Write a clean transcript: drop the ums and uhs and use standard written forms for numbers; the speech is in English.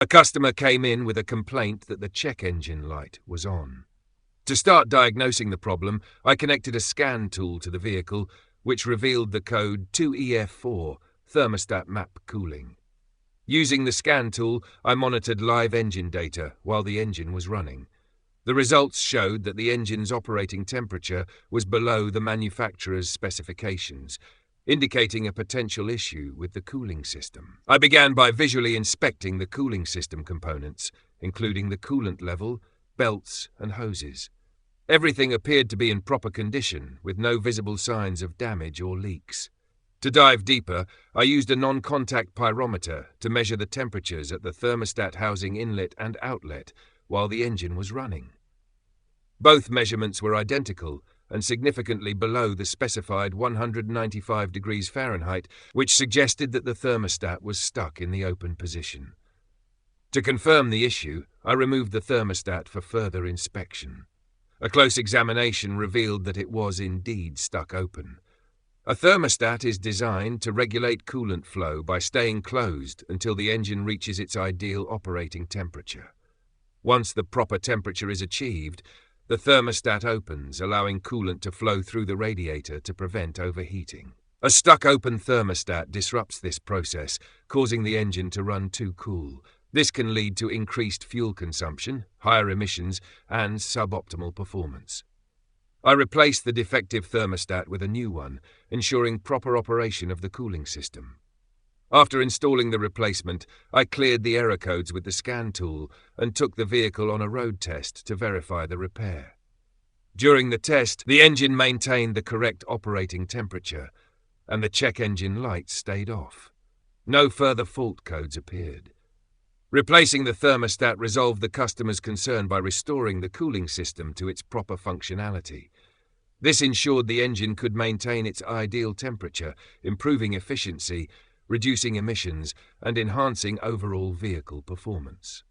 A customer came in with a complaint that the check engine light was on. To start diagnosing the problem, I connected a scan tool to the vehicle, which revealed the code 2EF4, Thermostat MAP Cooling. Using the scan tool, I monitored live engine data while the engine was running. The results showed that the engine's operating temperature was below the manufacturer's specifications, indicating a potential issue with the cooling system. I began by visually inspecting the cooling system components, including the coolant level, belts, and hoses. Everything appeared to be in proper condition, with no visible signs of damage or leaks. To dive deeper, I used a non-contact pyrometer to measure the temperatures at the thermostat housing inlet and outlet while the engine was running. Both measurements were identical and significantly below the specified 195 degrees Fahrenheit, which suggested that the thermostat was stuck in the open position. To confirm the issue, I removed the thermostat for further inspection. A close examination revealed that it was indeed stuck open. A thermostat is designed to regulate coolant flow by staying closed until the engine reaches its ideal operating temperature. Once the proper temperature is achieved, the thermostat opens, allowing coolant to flow through the radiator to prevent overheating. A stuck-open thermostat disrupts this process, causing the engine to run too cool. This can lead to increased fuel consumption, higher emissions, and suboptimal performance. I replaced the defective thermostat with a new one, ensuring proper operation of the cooling system. After installing the replacement, I cleared the error codes with the scan tool and took the vehicle on a road test to verify the repair. During the test, the engine maintained the correct operating temperature, and the check engine light stayed off. No further fault codes appeared. Replacing the thermostat resolved the customer's concern by restoring the cooling system to its proper functionality. This ensured the engine could maintain its ideal temperature, improving efficiency, reducing emissions, and enhancing overall vehicle performance.